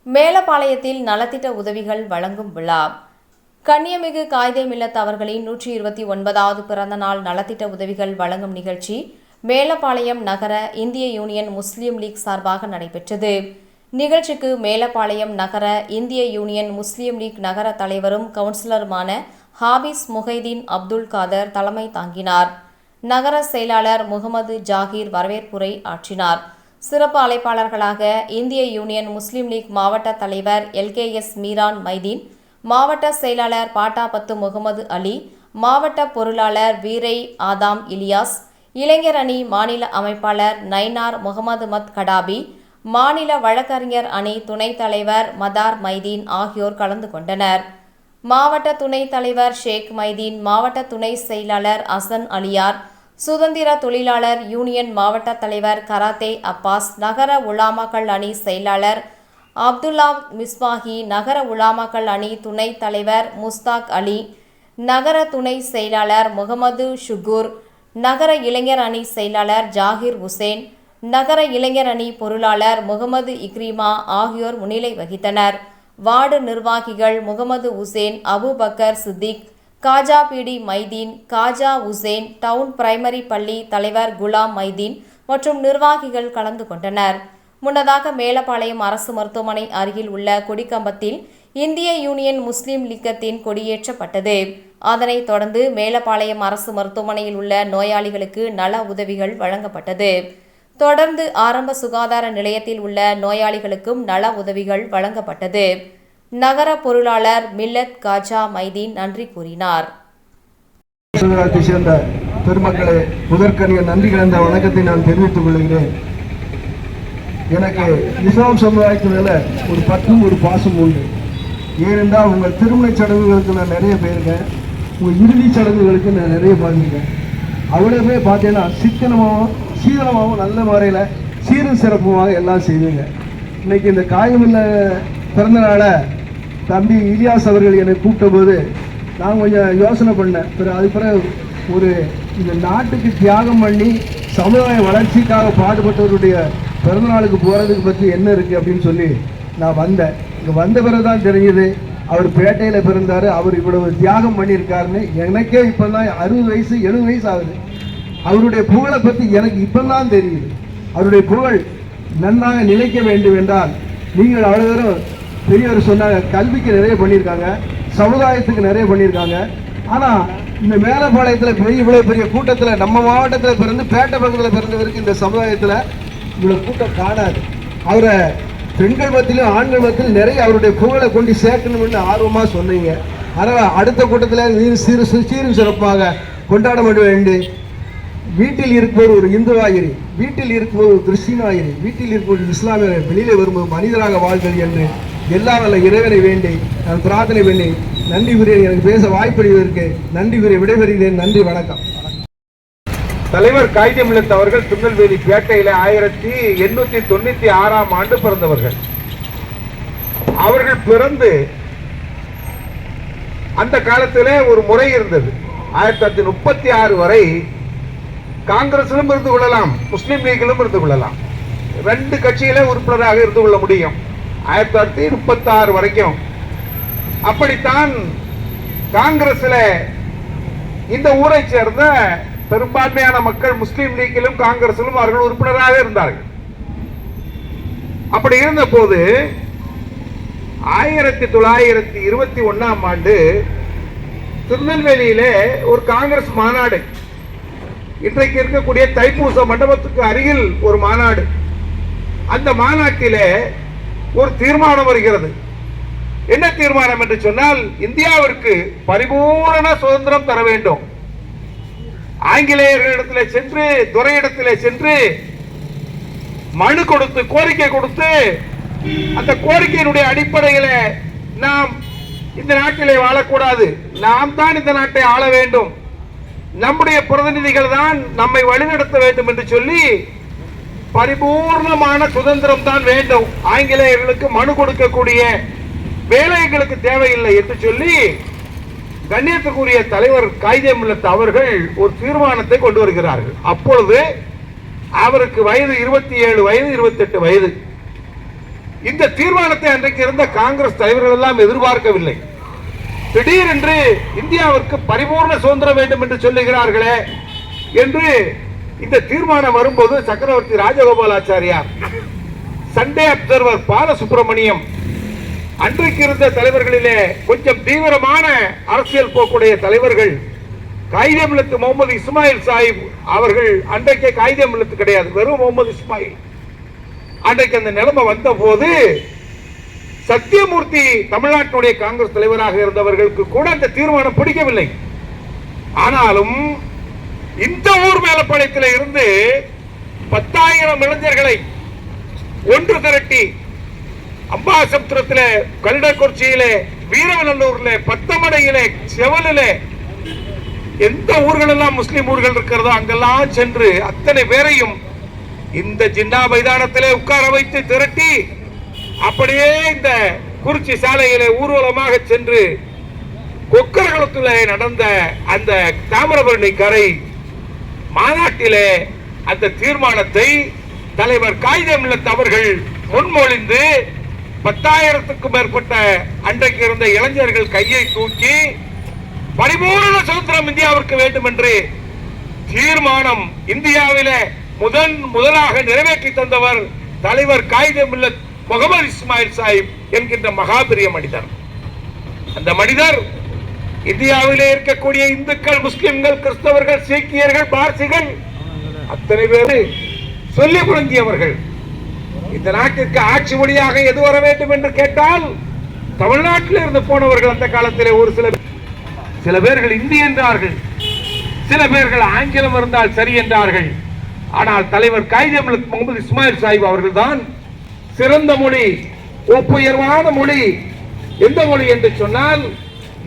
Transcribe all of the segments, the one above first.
மேலப்பாளையத்தில் நலத்திட்ட உதவிகள் வழங்கும் விழா. கண்ணியமிகு காயிதே மில்லத் அவர்களின் 129வது பிறந்த நாள் நலத்திட்ட உதவிகள் வழங்கும் நிகழ்ச்சி மேலப்பாளையம் நகர இந்திய யூனியன் முஸ்லீம் லீக் சார்பாக நடைபெற்றது. நிகழ்ச்சிக்கு மேலப்பாளையம் நகர இந்திய யூனியன் முஸ்லீம் லீக் நகர தலைவரும் கவுன்சிலருமான ஹாபிஸ் முஹைதீன் அப்துல் காதர் தலைமை தாங்கினார். நகர செயலாளர் முகமது ஜாகீர் வரவேற்புரை ஆற்றினார். சிறப்பு அழைப்பாளர்களாக இந்திய யூனியன் முஸ்லீம் லீக் மாவட்ட தலைவர் LKS மீரான் மைதீன், மாவட்ட செயலாளர் பாட்டாபத்து முகமது அலி, மாவட்ட பொருளாளர் வீரை ஆதாம் இலியாஸ், இளைஞர் அணி மாநில அமைப்பாளர் நைனார் முகமது மத் கடாபி, மாநில வழக்கறிஞர் அணி துணைத் தலைவர் மதார் மைதீன் ஆகியோர் கலந்து கொண்டனர். மாவட்ட துணைத் தலைவர் ஷேக் மைதீன், மாவட்ட துணை செயலாளர் அசன் அலியார், சுதந்திர தொழிலாளர் யூனியன் மாவட்ட தலைவர் கராத்தே அப்பாஸ், நகர உலாமாக்கள் அணி செயலாளர் அப்துல்லா மிஸ்பாஹி, நகர உலாமாக்கள் அணி துணைத் தலைவர் முஸ்தாக் அலி, நகர துணை செயலாளர் முகமது ஷுகூர், நகர இளைஞர் அணி செயலாளர் ஜாகிர் உசேன், நகர இளைஞர் அணி பொருளாளர் முகமது இக்ரிமா ஆகியோர் முன்னிலை வகித்தனர். வார்டு நிர்வாகிகள் முகமது உசேன், அபுபக்கர் சித்திக், காஜா பீடி மைதீன், காஜா உசேன், டவுன் பிரைமரி பள்ளி தலைவர் குலாம் மைதீன் மற்றும் நிர்வாகிகள் கலந்து கொண்டனர். முன்னதாக மேலப்பாளையம் அரசு மருத்துவமனை அருகில் உள்ள கொடிக்கம்பத்தில் இந்திய யூனியன் முஸ்லீம் லீக்கத்தின் கொடியேற்றப்பட்டது. அதனைத் தொடர்ந்து மேலப்பாளையம் அரசு மருத்துவமனையில் உள்ள நோயாளிகளுக்கு நல உதவிகள் வழங்கப்பட்டது. தொடர்ந்து ஆரம்ப சுகாதார நிலையத்தில் உள்ள நோயாளிகளுக்கும் நல உதவிகள் வழங்கப்பட்டது. நகர பொருளாளர் மில்லத் காஜா மைதீன் நன்றி கூறினார். சேர்ந்த பெருமக்களே, முதற்கனிய நன்றி கலந்த வணக்கத்தை நான் தெரிவித்துக் கொள்கிறேன். எனக்கு இஸ்லாம் சமுதாயத்து மேல ஒரு பற்றும் ஒரு பாசம் உண்டு. ஏனென்றால் உங்கள் திருமண சடங்குகளுக்கு நான் நிறைய போயிருக்கேன், உங்கள் இறுதி சடங்குகளுக்கு நான் நிறைய பார்த்துருக்கேன். அவ்வளோவே பார்த்தீங்கன்னா சிக்கனமாகவும் சீதனமாகவும் நல்ல முறையில் சீரும் சிறப்புமாக எல்லாம் செய்வீங்க. இன்னைக்கு இந்த காயமில்ல பிறந்தநாளை தம்பி இலியாஸ் அவர்கள் என்னை கூப்பிட்ட போது நான் கொஞ்சம் யோசனை பண்ணேன். பிறகு ஒரு இந்த நாட்டுக்கு தியாகம் பண்ணி சமுதாய வளர்ச்சிக்காக பாடுபட்டவருடைய பிறந்தநாளுக்கு போகிறதுக்கு பற்றி என்ன இருக்குது அப்படின்னு சொல்லி நான் வந்தேன். இங்கே வந்த பிறகு தான் தெரிஞ்சது அவர் பேட்டையில் பிறந்தார், அவர் இவ்வளவு தியாகம் பண்ணியிருக்காருன்னு. எனக்கே இப்போ தான் 60 வயசு 70 வயசு ஆகுது. அவருடைய புகழை பற்றி எனக்கு இப்போ தான் தெரியுது. அவருடைய புகழ் நன்றாக நிலைக்க வேண்டும் என்றால் நீங்கள் அவ்வளோ தூரம் பெரியவர் சொன்னாங்க, கல்விக்கு நிறைய பண்ணியிருக்காங்க, சமுதாயத்துக்கு நிறைய பண்ணியிருக்காங்க. ஆனால் இந்த மேலப்பாளையத்தில் இவ்வளோ பெரிய கூட்டத்தில் நம்ம மாவட்டத்தில் பிறந்து பேட்டை பக்கத்தில் பிறந்தவருக்கு இந்த சமுதாயத்தில் இவ்வளோ கூட்டம் காணாது. அவரை பெண்கள் மத்தியிலும் ஆண்கள் மத்தியிலும் நிறைய அவருடைய புகழை கொண்டு சேர்க்கணும்னு ஆர்வமாக சொன்னீங்க. அதனால் அடுத்த கூட்டத்தில் சீரும் சிறப்பாக கொண்டாட வேண்டி, வீட்டில் இருக்கும்போது ஒரு இந்துவாயிரி, வீட்டில் இருக்கும்போது ஒரு கிறிஸ்டினாயிரி, வீட்டில் இருக்கும்போது இஸ்லாமிய, வெளியிலே வரும்போது மனிதராக வாழ்கள் என்று எல்லாம் நல்ல இறைவனை வேண்டி நான் பிரார்த்தனை பண்ணி நன்றி கூறி எனக்கு பேச வாய்ப்பளிவதற்கு நன்றி கூறி விடைபெறுகிறேன். நன்றி, வணக்கம். தலைவர் காயிதே மில்லத் அவர்கள் திருநெல்வேலி பேட்டையில 1896ஆம் ஆண்டு பிறந்தவர்கள். அவர்கள் பிறந்து அந்த காலத்திலே ஒரு முறை இருந்தது. 1936 வரை காங்கிரசிலும் இருந்து கொள்ளலாம், முஸ்லீம் லீக்கிலும் இருந்து கொள்ளலாம். 2 கட்சியிலே உறுப்பினராக இருந்து கொள்ள முடியும். 1936 வரைக்கும் அப்படித்தான் காங்கிரஸ்ல இந்த ஊரை சேர்ந்த பெரும்பான்மையான மக்கள் முஸ்லீம் லீக்கிலும் காங்கிரசிலும் அவர்கள் உறுப்பினராக இருந்தார்கள். அப்படி இருந்த போது 1921ஆம் ஆண்டு திருநெல்வேலியிலே ஒரு காங்கிரஸ் மாநாடு, இன்றைக்கு இருக்கக்கூடிய தைப்பூச மண்டபத்துக்கு அருகில் ஒரு மாநாடு. அந்த மாநாட்டிலே ஒரு தீர்மானம் வருகிறது. என்ன தீர்மானம் என்று சொன்னால், இந்தியாவிற்கு பரிபூரண சுதந்திரம் தர வேண்டும். ஆங்கிலேயர்களிடத்தில் சென்று, துரையிடத்தில் சென்று மனு கொடுத்து, கோரிக்கை கொடுத்து, அந்த கோரிக்கையினுடைய அடிப்படையில் நாம் இந்த நாட்டிலே வாழக்கூடாது, நாம் தான் இந்த நாட்டை ஆள வேண்டும், நம்முடைய பிரதிநிதிகள் தான் நம்மை வழிநடத்த வேண்டும் என்று சொல்லி பரிபூர்ணமான சுதந்திரம் தான் வேண்டும், ஆங்கிலேயர்களுக்கு மனு கொடுக்கக்கூடிய வேலைகளுக்கு தேவையில்லை என்று சொல்லி கண்ணியத்துக்குரிய தலைவர் காயிதே மில்லத் அவர்கள் ஒரு தீர்மானத்தை கொண்டு வருகிறார்கள். அப்பொழுது அவருக்கு வயது 27 வயது 28 வயது. இந்த தீர்மானத்தை அன்றைக்கு இருந்த காங்கிரஸ் தலைவர்கள் எல்லாம் எதிர்பார்க்கவில்லை. திடீரென்று இந்தியாவிற்கு பரிபூர்ண சுதந்திரம் வேண்டும் என்று சொல்லுகிறார்களே என்று இந்த தீர்மானம் வரும்போது சக்கரவர்த்தி ராஜகோபாலாச்சாரியார், சண்டே அப்சர்வர் பாலசுப்ரமணியம், அன்றைக்கு இருந்த தலைவர்களிலே கொஞ்சம் தீவிரமான அரசியல் போக்குடைய தலைவர்கள், காயிதே மில்லத் முகமது இஸ்மாயில் சாஹிப் அவர்கள், அன்றைக்கு காயிதே மில்லத் கிடையாது, வெறும் முகமது இஸ்மாயில். அன்றைக்கு அந்த நிலைமை வந்த போது சத்தியமூர்த்தி தமிழ்நாட்டுடைய காங்கிரஸ் தலைவராக இருந்தவர்களுக்கு கூட அந்த தீர்மானம் பிடிக்கவில்லை. ஆனாலும் இந்த ஊர் மேலப்பாளையத்தில் இருந்து 10,000 இளைஞர்களை ஒன்று திரட்டி அம்பாசமுத்திரத்திலே, கல்டக்குறிச்சியிலே, வீரவநல்லூரிலே, பத்தமடையிலே, செவலிலே, எந்த ஊர்கள் எல்லாம் முஸ்லிம் ஊர்கள் இருக்கிறதோ அங்கெல்லாம் சென்று அத்தனை பேரையும் இந்த ஜின்னா மைதானத்திலே உட்கார வைத்து திரட்டி அப்படியே இந்த குறிச்சி சாலையிலே ஊர்வலமாக சென்று கொக்கரகுளத்திலே நடந்த அந்த தாமிரபரணி கரை மாநாட்டிலே அந்த தீர்மானத்தை தலைவர் காயிதே மில்லத் அவர்கள் முன்மொழிந்து 10,000க்கும் மேற்பட்ட அன்றைக்கு இருந்த இளைஞர்கள் கையை தூக்கி பரிபூர்ண சுதந்திரம் இந்தியாவிற்கு வேண்டும் என்று தீர்மானம் இந்தியாவிலே முதலாக நிறைவேற்றி தந்தவர் தலைவர் காயிதே மில்லத் முகமது இஸ்மாயில் சாஹிப் என்கின்ற மகாபெரிய மனிதர். அந்த மனிதர் இந்தியாவிலே இருக்கக்கூடிய இந்துக்கள், முஸ்லிம்கள், கிறிஸ்தவர்கள், சீக்கியர்கள், பார்சிகள் அத்தனை பேரு சொல்லி புழங்கியவர்கள். இந்த நாட்டிற்கு ஆட்சி மொழியாக எது வர வேண்டும் என்று கேட்டால் தமிழ்நாட்டில் இருந்து போனவர்கள் அந்த காலத்திலே ஒரு சில பேர்கள் இந்தி என்றார்கள், சில பேர்கள் ஆங்கிலம் இருந்தால் சரி என்றார்கள். ஆனால் தலைவர் காயிதே மில்லத் முகமது இஸ்மாயில் சாஹிப் அவர்கள் தான் சிறந்த மொழி, ஒப்புயர்வான மொழி. எந்த மொழி என்று சொன்னால்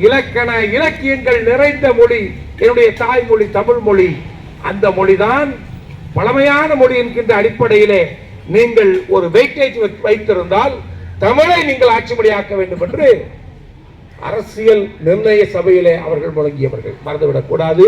இலக்கண இலக்கியங்கள் நிறைந்த மொழி, என்னுடைய தாய்மொழி தமிழ் மொழி. அந்த மொழிதான் பழமையான மொழி என்கின்ற அடிப்படையிலே நீங்கள் ஒரு வெயிட்டேஜ் வைத்திருந்தால் தமிழை நீங்கள் ஆட்சி மொழியாக்க வேண்டும் என்று அரசியல் நிர்ணய சபையிலே அவர்கள் முழங்கியவர்கள், மறந்துவிடக் கூடாது.